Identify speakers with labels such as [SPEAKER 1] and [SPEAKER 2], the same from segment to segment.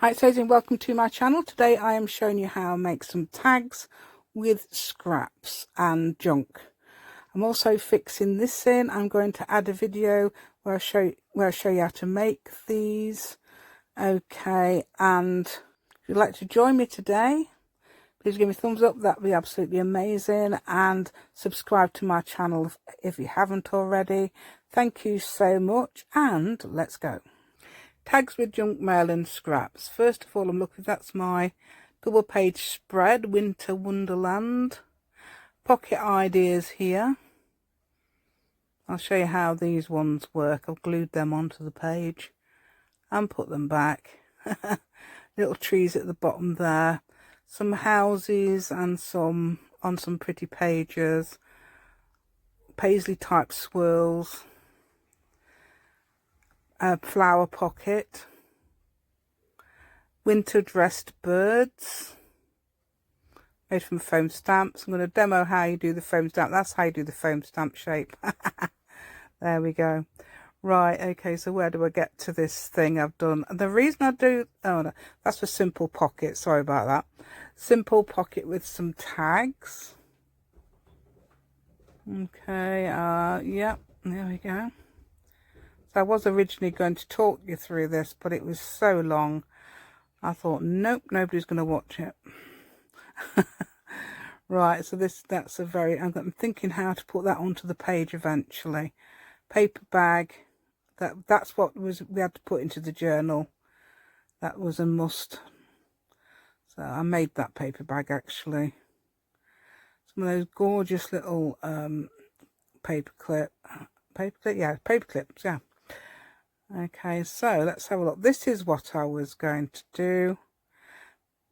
[SPEAKER 1] Hi, it's Susie and welcome to my channel. Today I am showing you how I make some tags with scraps and junk. I'm also fixing this in. I'm going to add a video where I show you how to make these. Okay, and if you'd like to join me today, please give me a thumbs up. That'd be absolutely amazing, and subscribe to my channel if you haven't already. Thank you so much, and let's go. Tags with junk mail and scraps. First of all, I'm looking, that's my double page spread, Winter Wonderland. Pocket ideas here. I'll show you how these ones work. I've glued them onto the page and put them back. Little trees at the bottom there. Some houses and some on some pretty pages. Paisley type swirls. A flower pocket, winter dressed birds made from foam stamps. I'm going to demo how you do the foam stamp. That's how you do the foam stamp shape. There we go. Right, okay, so where do I get to this thing I've done? And the reason I do, oh no, that's a simple pocket, sorry about that. Simple pocket with some tags. Okay, yeah, there we go. I was originally going to talk you through this, but it was so long. I thought, nope, nobody's going to watch it. Right, so that's a very, I'm thinking how to put that onto the page eventually. Paper bag, that's what we had to put into the journal. That was a must. So I made that paper bag actually. Some of those gorgeous little paper clips, yeah. Okay, so let's have a look. This is what I was going to do.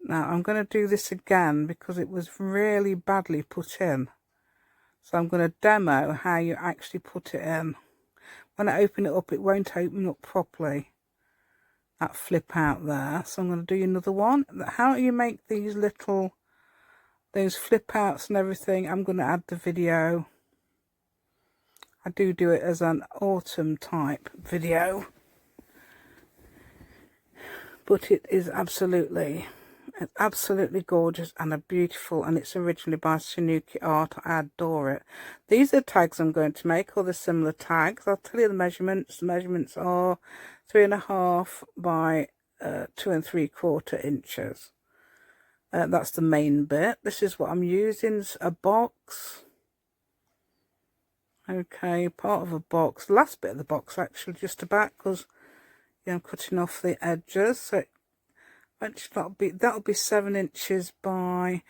[SPEAKER 1] Now I'm going to do this again because it was really badly put in. So I'm going to demo how you actually put it in. When I open it up, it won't open up properly. That flip out there. So I'm going to do another one. How you make these little, those flip outs and everything, I'm going to add the video. I do it as an autumn type video. But it is absolutely gorgeous and a beautiful, and it's originally by Sanuki Art. I adore it. These are the tags I'm going to make, or the similar tags. I'll tell you the measurements. The measurements are 3.5 by 2 3/4 inches. That's the main bit. This is what I'm using. It's a box. Okay, part of a box. The last bit of the box actually, just about, because I'm cutting off the edges. So that'll be 7 inches by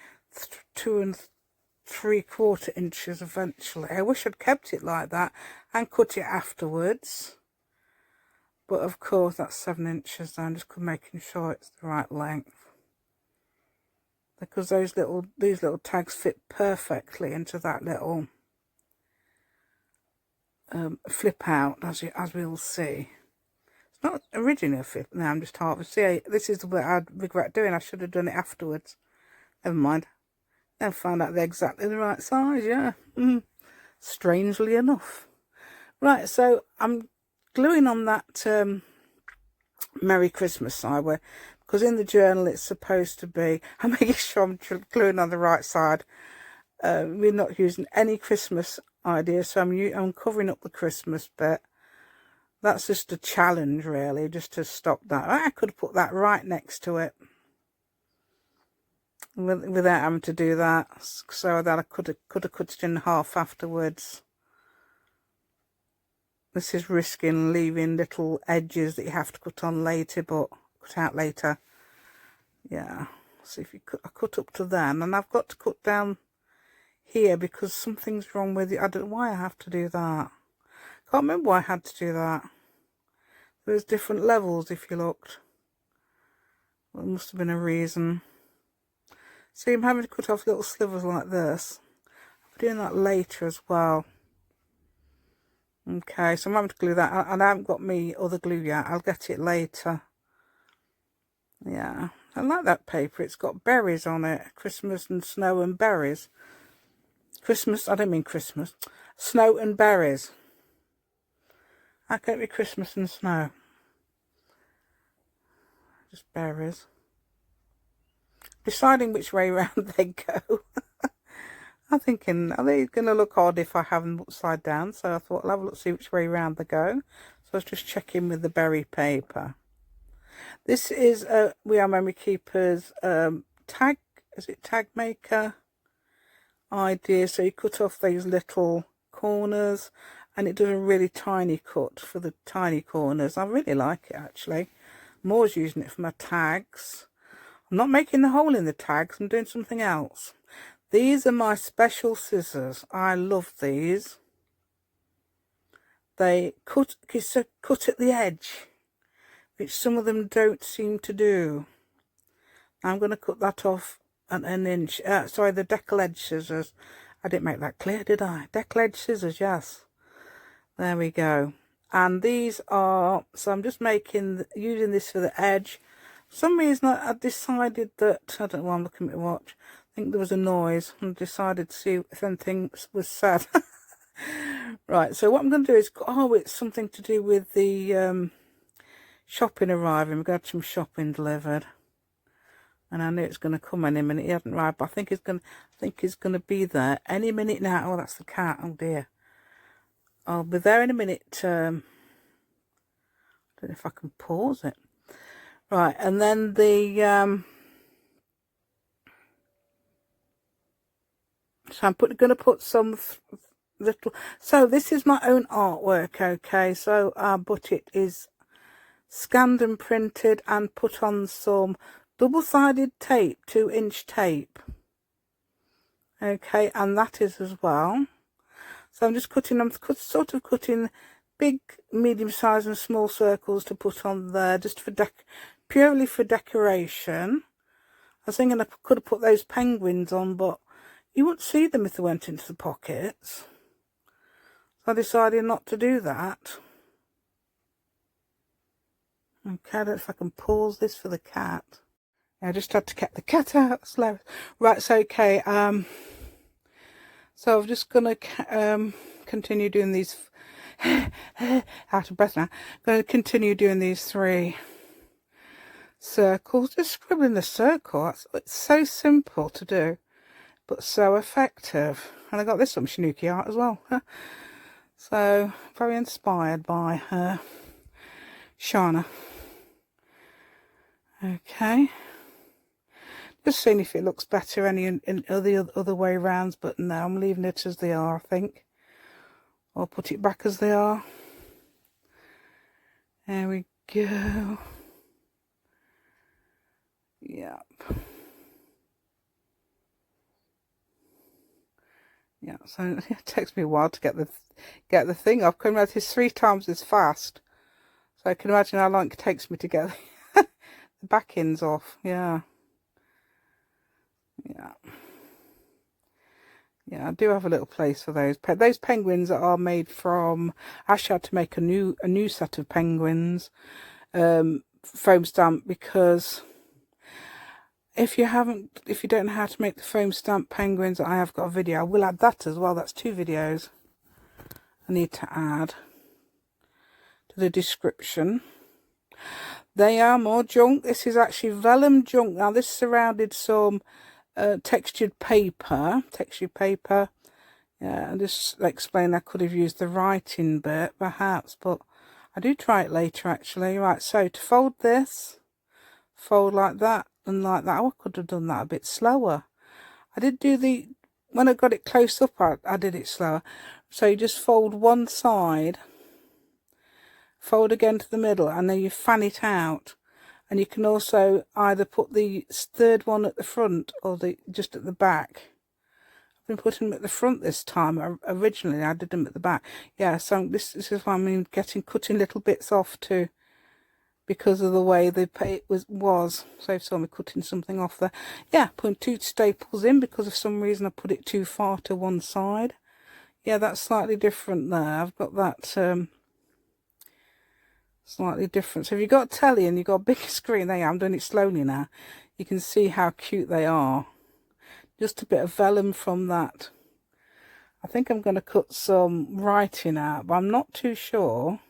[SPEAKER 1] 2 3/4 inches eventually. I wish I'd kept it like that and cut it afterwards. But of course that's 7 inches. I'm just making sure it's the right length, because these little tags fit perfectly into that little flip out, as we'll see. It's not originally a flip. Now I'm just half. See, this is what I regret doing. I should have done it afterwards. Never mind. Then found out they're exactly the right size. Yeah. Strangely enough. Right. So I'm gluing on that Merry Christmas side, because in the journal it's supposed to be. I'm making sure I'm gluing on the right side. We're not using any Christmas ideas, so I'm covering up the Christmas bit. That's just a challenge, really, just to stop that. I could have put that right next to it without having to do that, so that I could have cut it in half afterwards. This is risking leaving little edges that you have to cut on later, but cut out later. Yeah, so if you I cut up to them, and I've got to cut down here because something's wrong with it. I don't know why I have to do that. Can't remember why I had to do that. There's different levels if you looked. Well, there must have been a reason. See, I'm having to cut off little slivers like this. I'll be doing that later as well. Okay, so I'm having to glue that, and I haven't got me other glue yet. I'll get it later. Yeah, I like that paper. It's got berries on it. Christmas and snow and berries. Christmas, I don't mean Christmas. Snow and berries. How can it be Christmas and snow? just berries. Deciding which way round they go. I'm thinking, are they going to look odd if I have them upside down? So I thought I'll have a look, see which way round they go. So I was just checking with the berry paper. This is We Are Memory Keepers tag, is it tag maker idea? So you cut off these little corners and it does a really tiny cut for the tiny corners. I really like it actually. I'm always using it for my tags. I'm not making the hole in the tags, I'm doing something else. These are my special scissors. I love these. They cut at the edge, which some of them don't seem to do. I'm going to cut that off at an inch. Sorry, the decal edge scissors. I didn't make that clear, did I? Decal edge scissors, yes. There we go. And these are, so I'm just using this for the edge. For some reason I decided that, I don't know why I'm looking at my watch. I think there was a noise and decided to see if anything was said. Right, so what I'm going to do is, it's something to do with the shopping arriving. We've got some shopping delivered. And I knew it's going to come any minute. He hasn't arrived, but I think he's going to be there any minute now. Oh, that's the cat. Oh dear. I'll be there in a minute. I don't know if I can pause it. Right, and then so I'm going to put some little. So this is my own artwork, okay? So but it is scanned and printed and put on some double-sided tape, 2-inch tape. Okay, and that is as well. So I'm just cutting. I'm sort of cutting big, medium size and small circles to put on there, just for purely for decoration. I was thinking I could have put those penguins on, but you wouldn't see them if they went into the pockets. So I decided not to do that. Okay, I don't know if I can pause this for the cat. I just had to get the cat out. Slow. Right, so okay. So I'm just gonna continue doing these. Out of breath now. I'm going to continue doing these 3 circles. Just scribbling a circle. It's so simple to do, but so effective. And I got this from Shinuki Art as well. So very inspired by her, Shana. Okay. Just seeing if it looks better any in other way rounds, but no, I'm leaving it as they are, I think. I'll put it back as they are. There we go. Yep. Yeah, so it takes me a while to get the thing off. I can imagine it's 3 times as fast. So I can imagine how long it takes me to get the back ends off. Yeah. Yeah. Yeah, I do have a little place for those. Those penguins are made from. I actually had to make a new set of penguins, foam stamp, because if you don't know how to make the foam stamp penguins, I have got a video. I will add that as well. That's 2 videos I need to add to the description. They are more junk. This is actually vellum junk. Now this surrounded some textured paper. Yeah, and just explain I could have used the writing bit perhaps, but I do try it later actually. Right, so to fold this, fold like that and like that. I could have done that a bit slower. I did do when I got it close up, I did it slower. So you just fold one side, fold again to the middle, and then you fan it out. And you can also either put the 3rd one at the front or just at the back. I've been putting them at the front this time. Originally, I did them at the back. Yeah, so this is why I'm cutting little bits off too, because of the way it was. So you saw me cutting something off there. Yeah, putting 2 staples in because of some reason I put it too far to one side. Yeah, that's slightly different there. I've got that. Slightly different. So if you've got a telly and you've got a bigger screen, there you are, I'm doing it slowly now. You can see how cute they are. Just a bit of vellum from that. I think I'm going to cut some writing out, but I'm not too sure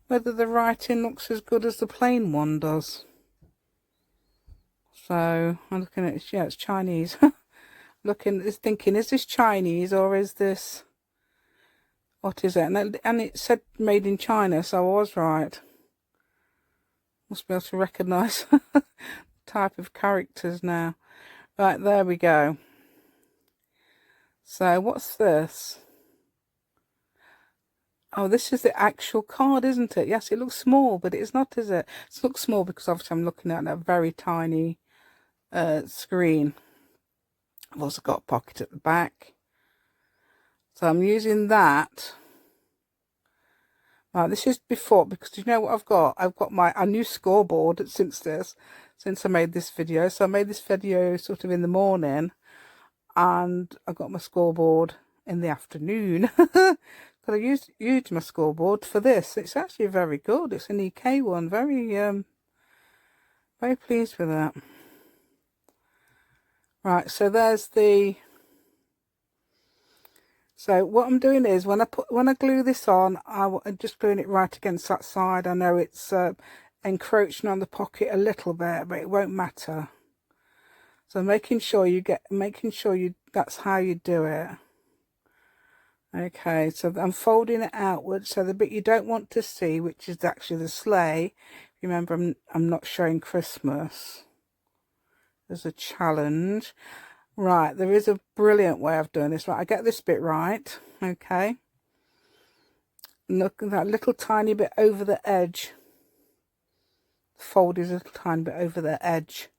[SPEAKER 1] whether the writing looks as good as the plain one does. So I'm looking at it, yeah, it's Chinese. Thinking, is this Chinese or is this, what is it? And it said made in China, so I was right. Must be able to recognise type of characters now. Right, there we go. So what's this? Oh, this is the actual card, isn't it? Yes, it looks small, but it's not, is it? It looks small because obviously I'm looking at a very tiny screen. I've also got a pocket at the back. So I'm using that. Right, this is before, because you know what I've got? I've got a new scoreboard since I made this video. So I made this video sort of in the morning, and I got my scoreboard in the afternoon. But I used my scoreboard for this. It's actually very good. It's an EK one. Very very pleased with that. Right, so there's the. So what I'm doing is when I glue this on, I'm just gluing it right against that side. I know it's encroaching on the pocket a little bit, but it won't matter. So making sure that's how you do it. Okay, so I'm folding it outwards, so the bit you don't want to see, which is actually the sleigh. Remember, I'm not showing Christmas. There's a challenge. Right, there is a brilliant way of doing this. Right, I get this bit right. Okay. Look at that little tiny bit over the edge. Fold is a little tiny bit over the edge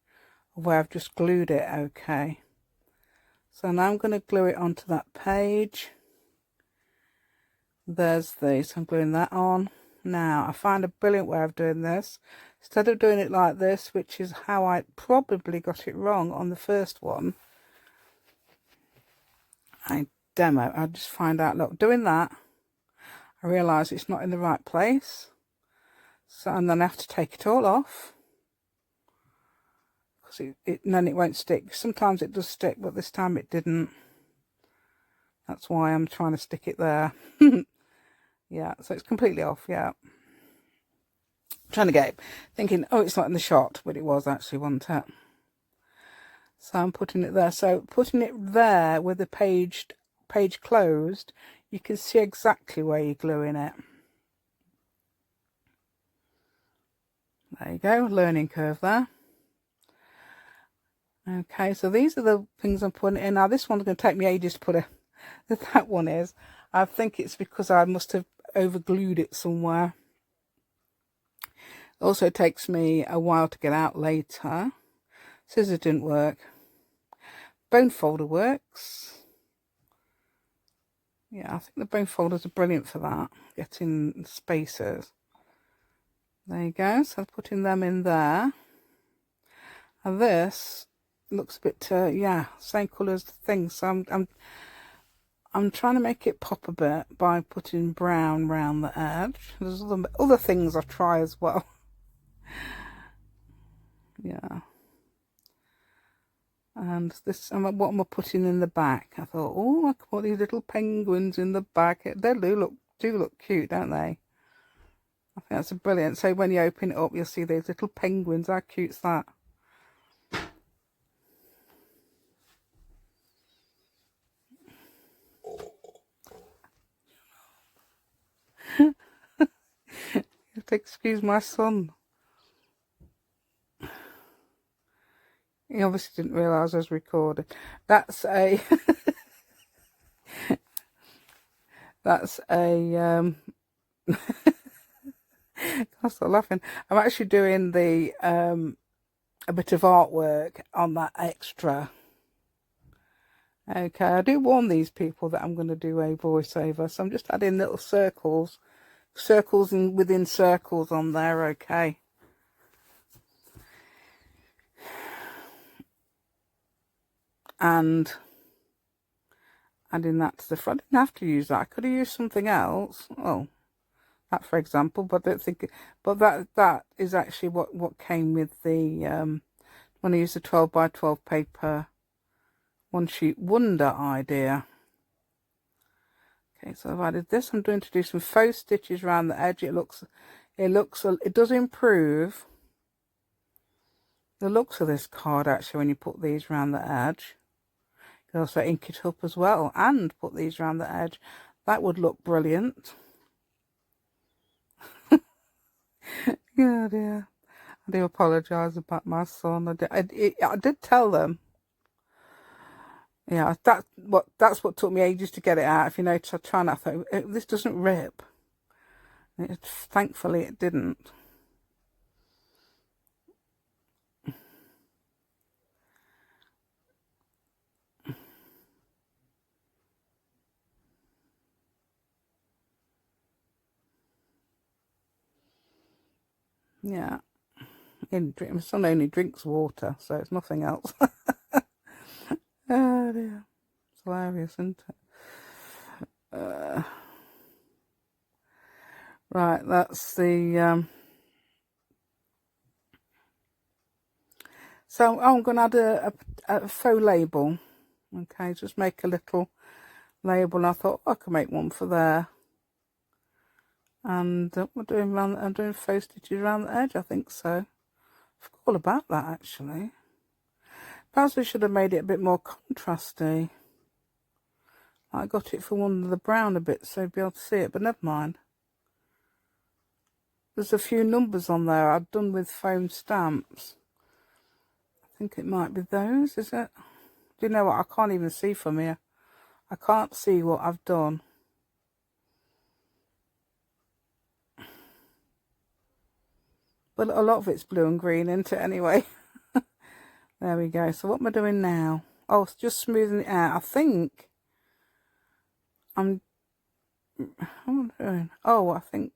[SPEAKER 1] of where I've just glued it. Okay. So now I'm going to glue it onto that page. There's so I'm gluing that on. Now I find a brilliant way of doing this. Instead of doing it like this, which is how I probably got it wrong on the first one, I just find out, look, doing that, I realise it's not in the right place. So, and then I have to take it all off, because then it won't stick. Sometimes it does stick, but this time it didn't. That's why I'm trying to stick it there. Yeah, so it's completely off, yeah. I'm trying to get it, thinking, oh, it's not in the shot, but it was actually, wasn't it? So I'm putting it there. So putting it there with the page closed, you can see exactly where you're gluing it. There you go, learning curve there. Okay, so these are the things I'm putting in. Now this one's going to take me ages to put that one is. I think it's because I must have over glued it somewhere. It also takes me a while to get out later. Scissors didn't work. Bone folder works. Yeah, I think the bone folders are brilliant for that, getting spaces. There you go, so I'm putting them in there. And this looks a bit, yeah, same colour as the thing. So I'm trying to make it pop a bit by putting brown around the edge. There's other things I try as well. Yeah. And this, what am I putting in the back? I thought, oh, I could put these little penguins in the back. They do look cute, don't they? I think that's brilliant. So when you open it up, you'll see those little penguins. How cute's that? You have to excuse my son. He obviously didn't realise I was recording. That's a that's a I start laughing. I'm actually doing the a bit of artwork on that extra. Okay, I do warn these people that I'm going to do a voiceover, so I'm just adding little circles and within circles on there. Okay. And adding that to the front. I didn't have to use that. I could have used something else. Oh, that for example, but I don't think. But that is actually what came with the when I used the 12 by 12 paper one sheet wonder idea. Okay, so I've added this. I'm going to do some faux stitches around the edge. It does improve the looks of this card actually when you put these around the edge. You can also ink it up as well and put these around the edge. That would look brilliant. Yeah, dear. I do apologise about my son. I did tell them. Yeah, that's what took me ages to get it out. If you notice, I try not to. This doesn't rip. Thankfully, it didn't. Yeah, my son only drinks water, so it's nothing else. Oh dear, it's hilarious, isn't it? Right, that's the so I'm going to add a faux label. Okay, just make a little label. I thought I could make one for there. And I'm doing faux stitches around the edge, I think so. I forgot all about that actually. Perhaps I should have made it a bit more contrasty. I got it for one of the brown a bit so you'd be able to see it, but never mind. There's a few numbers on there I've done with foam stamps. I think it might be those, is it? Do you know what? I can't even see from here. I can't see what I've done. But a lot of it's blue and green, isn't it, anyway? There we go. So what am I doing now? Oh, it's just smoothing it out. I think what am I doing? Oh, I think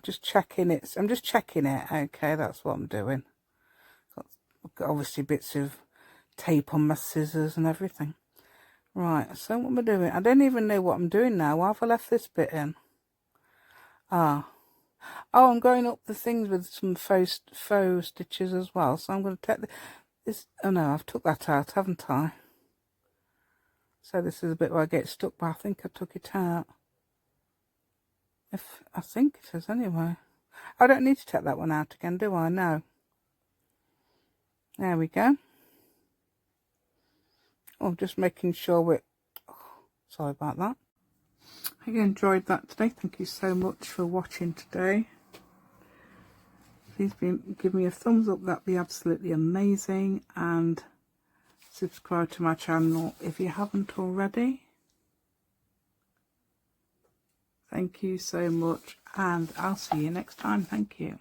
[SPEAKER 1] just checking it. I'm just checking it. Okay, that's what I'm doing. I've got obviously bits of tape on my scissors and everything. Right, so what am I doing? I don't even know what I'm doing now. Why have I left this bit in? Oh, I'm going up the things with some faux stitches as well. So I'm going to take this. Oh no, I've took that out, haven't I? So this is a bit where I get stuck, but I think I took it out. I think it is anyway. I don't need to take that one out again, do I? No. There we go. Oh, just making sure sorry about that. I hope you enjoyed that today. Thank you so much for watching today. Please give me a thumbs up, that'd be absolutely amazing, and subscribe to my channel if you haven't already. Thank you so much, and I'll see you next time. Thank you.